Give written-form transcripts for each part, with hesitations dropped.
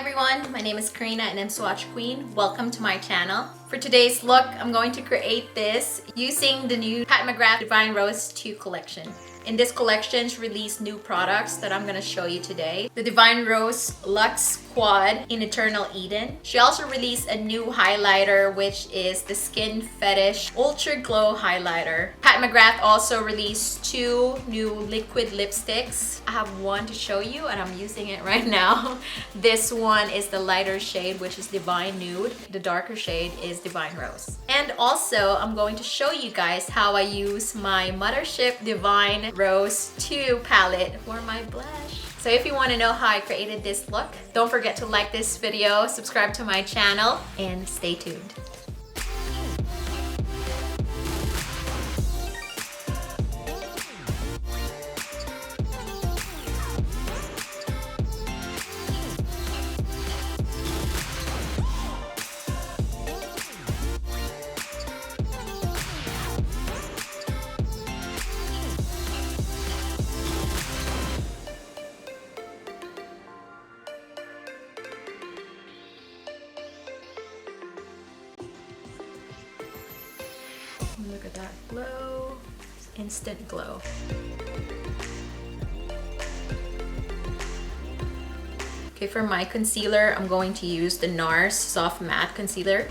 everyone, my name is Karina and I'm Swatch Queen. Welcome to my channel. For today's look, I'm going to create this using the new Pat Mcgrath Divine Rose 2 collection. In this collection, she released new products that I'm going to show you today. The Divine Rose Luxe Quad in Eternal Eden. She also released a new highlighter, which is the Skin Fetish Ultra Glow Highlighter. Pat Mcgrath also released 2 new liquid lipsticks. I have one to show you and I'm using it right now. This one is the lighter shade, which is Divine Nude. The darker shade is Divine Rose. And also, I'm going to show you guys how I use my Mothership Divine Rose 2 palette for my blush. So if you want to know how I created this look, don't forget to like this video, subscribe to my channel, and stay tuned. Look at that glow. Instant glow. Okay, for my concealer, I'm going to use the NARS Soft Matte Concealer.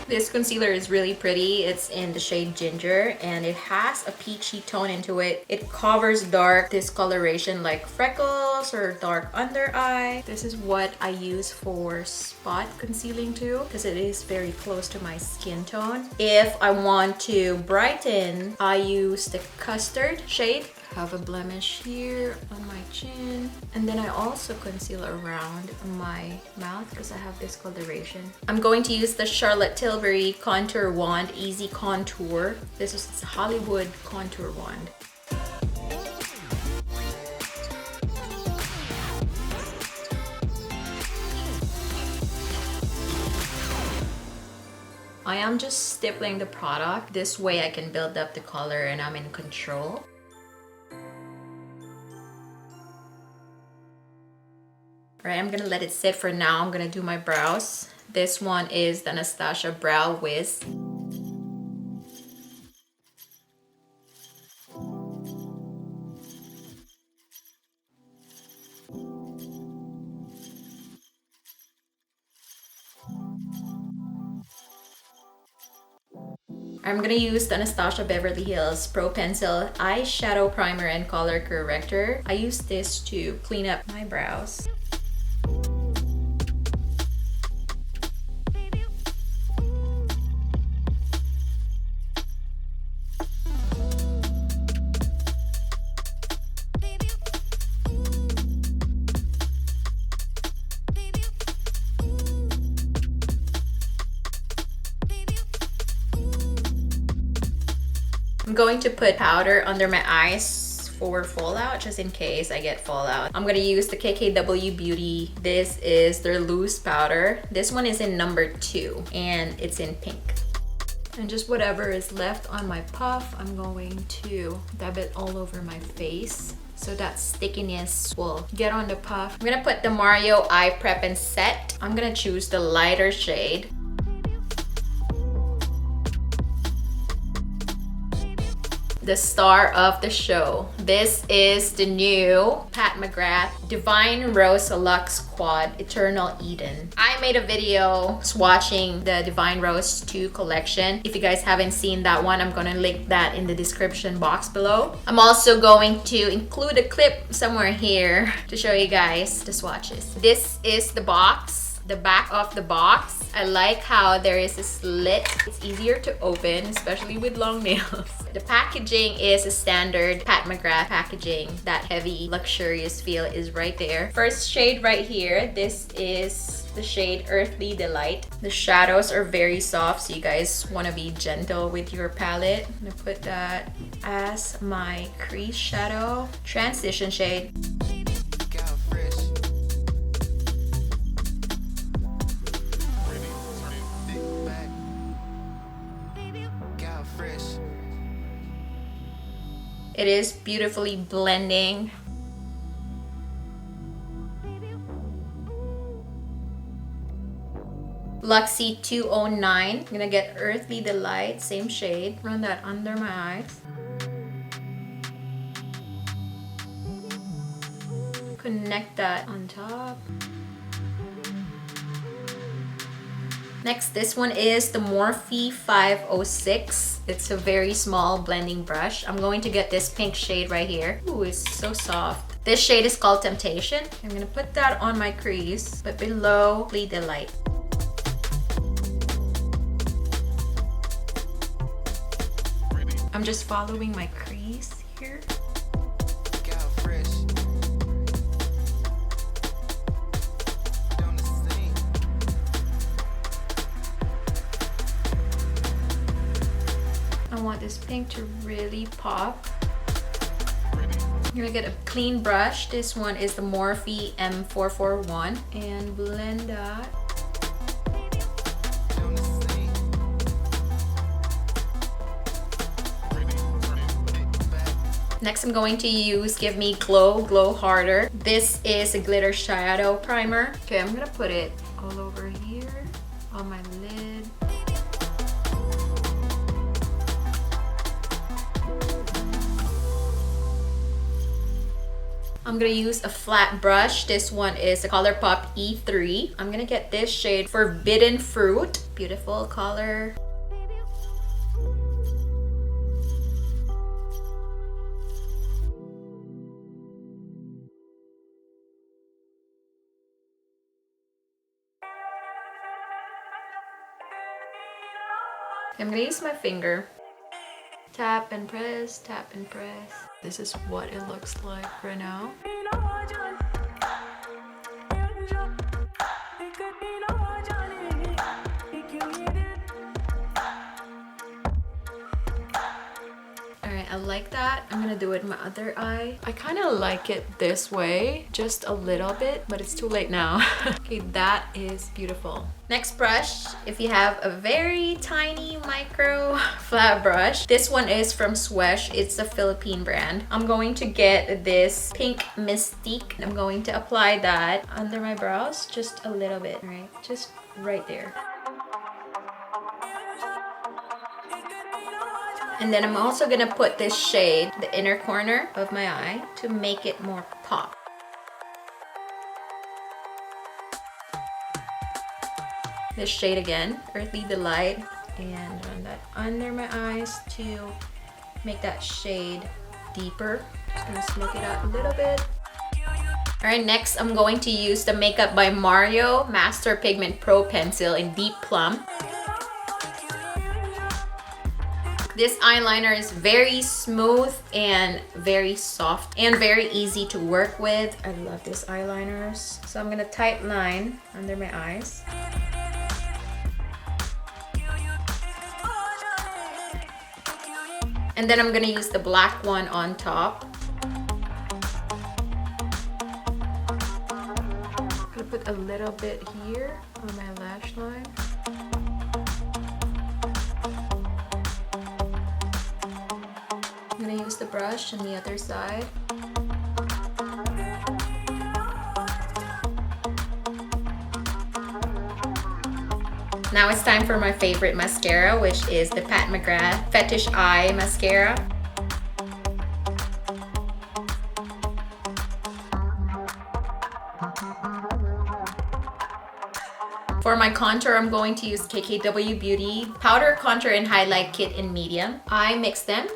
This concealer is really pretty. It's in the shade Ginger and it has a peachy tone into it. It covers dark discoloration like freckles or dark under eye. This is what I use for spot concealing too because it is very close to my skin tone. If I want to brighten, I use the Custard shade. I have a blemish here on my chin, and then I also conceal around my mouth because I have discoloration. I'm going to use the Charlotte Tilbury Contour Wand Easy Contour. This is a Hollywood contour wand. I am just stippling the product. This way I can build up the color and I'm in control. Alright, I'm gonna let it sit for now. I'm gonna do my brows. This one is the Anastasia Brow Wiz. I'm gonna use the Anastasia Beverly Hills Pro Pencil Eyeshadow Primer and Color Corrector. I use this to clean up my brows. I'm going to put powder under my eyes for fallout, just in case I get fallout. I'm gonna use the KKW Beauty. This is their loose powder. This one is in number 2 and it's in pink. And just whatever is left on my puff, I'm going to dab it all over my face so that stickiness will get on the puff. I'm gonna put the Mario Eye Prep and Set. I'm gonna choose the lighter shade. The star of the show. This is the new Pat Mcgrath Divine Rose Luxe Quad Eternal Eden. I made a video swatching the Divine Rose 2 collection. If you guys haven't seen that one, I'm gonna link that in the description box below. I'm also going to include a clip somewhere here to show you guys the swatches. This is the box, the back of the box. I like how there is a slit. It's easier to open, especially with long nails. The packaging is a standard Pat Mcgrath packaging. That heavy, luxurious feel is right there. First shade right here, this is the shade Earthly Delight. The shadows are very soft, so you guys want to be gentle with your palette. I'm gonna put that as my crease shadow. Transition shade. It is beautifully blending. Luxie 209. I'm gonna get Earthly Delight, same shade. Run that under my eyes. Connect that on top. Next, this one is the Morphe 506. It's a very small blending brush. I'm going to get this pink shade right here. Ooh, it's so soft. This shade is called Temptation. I'm gonna put that on my crease, but below Earthly Delight. I'm just following my crease here. I want this pink to really pop. I'm gonna get a clean brush. This one is the Morphe M441 and blend that. Next, I'm going to use Give Me Glow, Glow Harder. This is a glitter shadow primer. Okay, I'm gonna put it all over here on my lid. I'm gonna use a flat brush. This one is a ColourPop E3. I'm gonna get this shade Forbidden Fruit. Beautiful color. I'm gonna use my finger. Tap and press, tap and press. This is what it looks like right now. Alright, I like that. I'm gonna do it in my other eye. I kind of like it this way, just a little bit, but it's too late now. Okay, that is beautiful. Next brush, if you have a very tiny micro flat brush, this one is from Swatch. It's a Philippine brand. I'm going to get this pink Mystique. I'm going to apply that under my brows just a little bit, right? Just right there. And then I'm also gonna put this shade, the inner corner of my eye, to make it more pop. This shade again, Earthly Delight, and run that under my eyes to make that shade deeper. Just gonna smoke it out a little bit. Alright, next I'm going to use the Makeup by Mario Master Pigment Pro Pencil in Deep Plum. This eyeliner is very smooth and very soft and very easy to work with. I love these eyeliners. So I'm gonna tight line under my eyes. And then I'm gonna use the black one on top. I'm gonna put a little bit here on my lash line. I'm gonna use the brush on the other side. Now it's time for my favorite mascara, which is the Pat Mcgrath Fetish Eye Mascara. For my contour, I'm going to use KKW Beauty Powder Contour and Highlight Kit in medium. I mix them.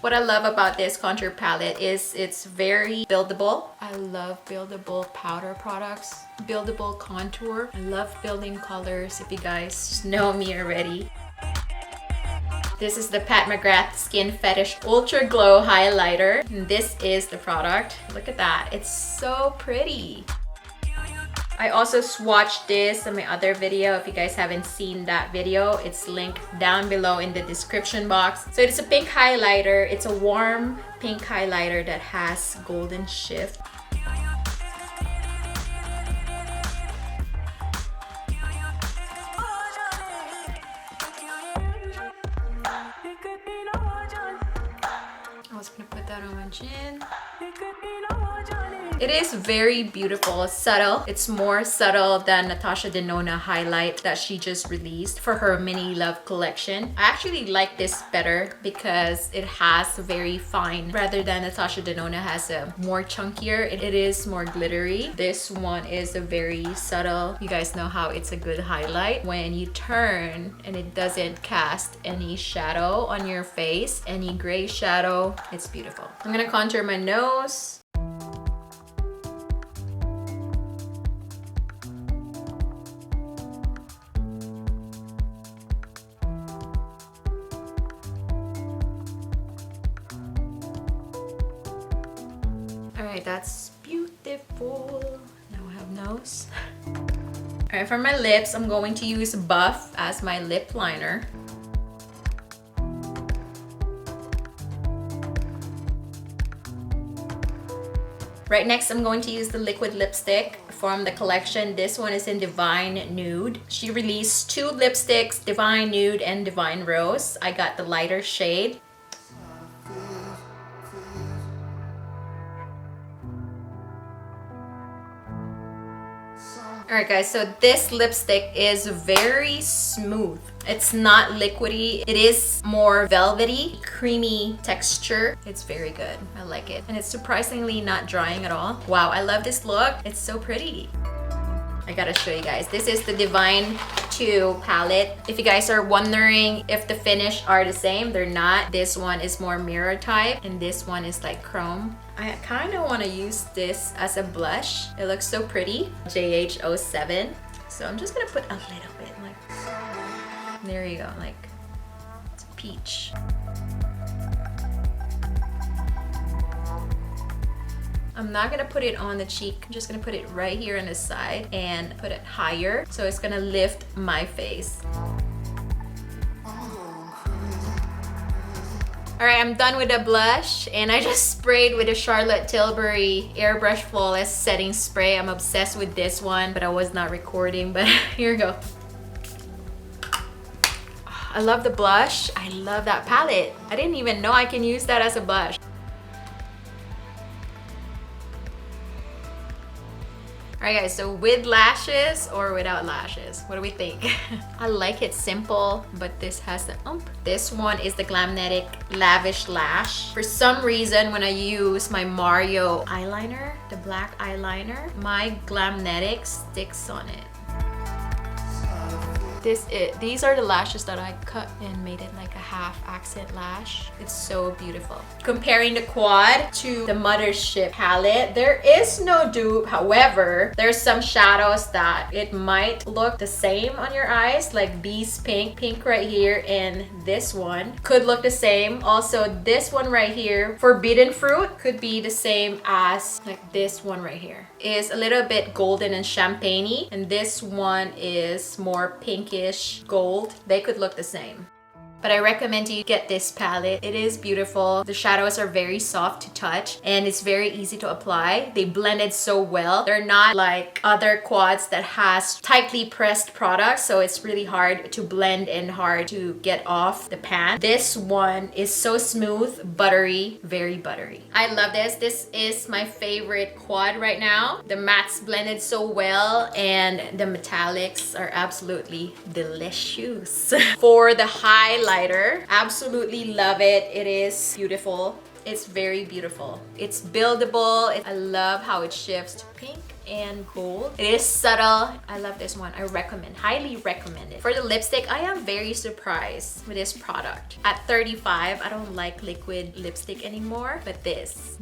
What I love about this contour palette is it's very buildable. I love buildable powder products, buildable contour. I love building colors, if you guys know me already. This is the Pat Mcgrath Skin Fetish Ultra Glow Highlighter. And this is the product. Look at that, it's so pretty. I also swatched this in my other video. If you guys haven't seen that video, it's linked down below in the description box. So it's a pink highlighter. It's a warm pink highlighter that has golden shift. was gonna put that on my chin. It is very beautiful, subtle. It's more subtle than Natasha Denona highlight that she just released for her Mini Love collection. I actually like this better because it has very fine, rather than Natasha Denona has a more chunkier. It is more glittery. This one is a very subtle. You guys know how it's a good highlight when you turn and it doesn't cast any shadow on your face, any gray shadow. It's beautiful. I'm gonna contour my nose. Alright, that's beautiful. Now I have nose. Alright, for my lips, I'm going to use Buff as my lip liner. Right next, I'm going to use the liquid lipstick from the collection. This one is in Divine Nude. She released 2 lipsticks, Divine Nude and Divine Rose. I got the lighter shade. Alright guys, so this lipstick is very smooth. It's not liquidy. It is more velvety, creamy texture. It's very good. I like it. And it's surprisingly not drying at all. Wow, I love this look. It's so pretty. I gotta show you guys. This is the Divine 2 palette. If you guys are wondering if the finish are the same, they're not. This one is more mirror type and this one is like chrome. I kind of want to use this as a blush. It looks so pretty. JH07. So I'm just gonna put a little bit, like, there you go, like it's a peach. I'm not gonna put it on the cheek. I'm just gonna put it right here on the side and put it higher. So it's gonna lift my face. Alright, I'm done with the blush and I just sprayed with the Charlotte Tilbury Airbrush Flawless Setting Spray. I'm obsessed with this one, but I was not recording, but here we go. I love the blush. I love that palette. I didn't even know I can use that as a blush. Alright guys, so with lashes or without lashes? What do we think? I like it simple, but this has the oomph. This one is the GLAMNETIC Lavish Lash. For some reason, when I use my Mario eyeliner, the black eyeliner, my GLAMNETIC sticks on it. These are the lashes that I cut and made it like a half accent lash. It's so beautiful. Comparing the quad to the Mothership palette, there is no dupe. However, there's some shadows that it might look the same on your eyes, like Bee's Pink right here, and this one could look the same. Also, this one right here, Forbidden Fruit, could be the same as like this one right here. Is a little bit golden and champagne-y, and this one is more pinkish gold. They could look the same. But I recommend you get this palette. It is beautiful. The shadows are very soft to touch and it's very easy to apply. They blended so well. They're not like other quads that has tightly pressed products, so it's really hard to blend and hard to get off the pan. This one is so smooth, buttery, very buttery. I love this. This is my favorite quad right now. The mattes blended so well and the metallics are absolutely delicious. For the highlight, absolutely love it. It is beautiful. It's very beautiful. It's buildable. I love how it shifts to pink and gold. It is subtle. I love this one. I recommend, highly recommend it. For the lipstick, I am very surprised with this product. At 35, I don't like liquid lipstick anymore, but this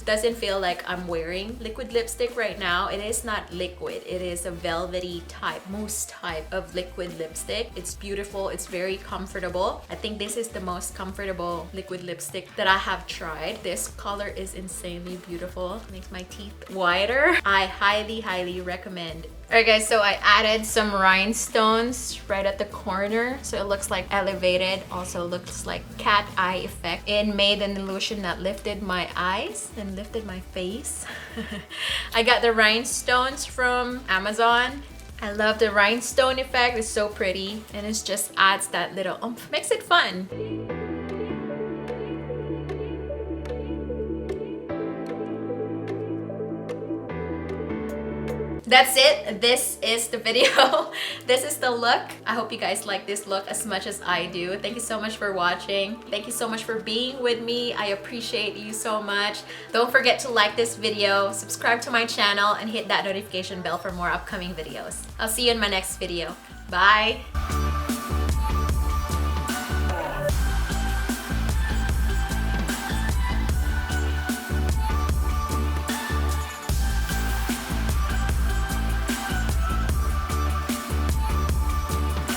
doesn't feel like I'm wearing liquid lipstick right now. It is not liquid. It is a velvety type, mousse type of liquid lipstick. It's beautiful. It's very comfortable. I think this is the most comfortable liquid lipstick that I have tried. This color is insanely beautiful. Makes my teeth whiter. I highly recommend. Alright guys, so I added some rhinestones right at the corner so it looks like elevated. Also looks like cat eye effect. It made an illusion that lifted my eyes and lifted my face. I got the rhinestones from Amazon. I love the rhinestone effect. It's so pretty and it just adds that little oomph. Makes it fun. That's it. This is the video. This is the look. I hope you guys like this look as much as I do. Thank you so much for watching. Thank you so much for being with me. I appreciate you so much. Don't forget to like this video, subscribe to my channel, and hit that notification bell for more upcoming videos. I'll see you in my next video. Bye!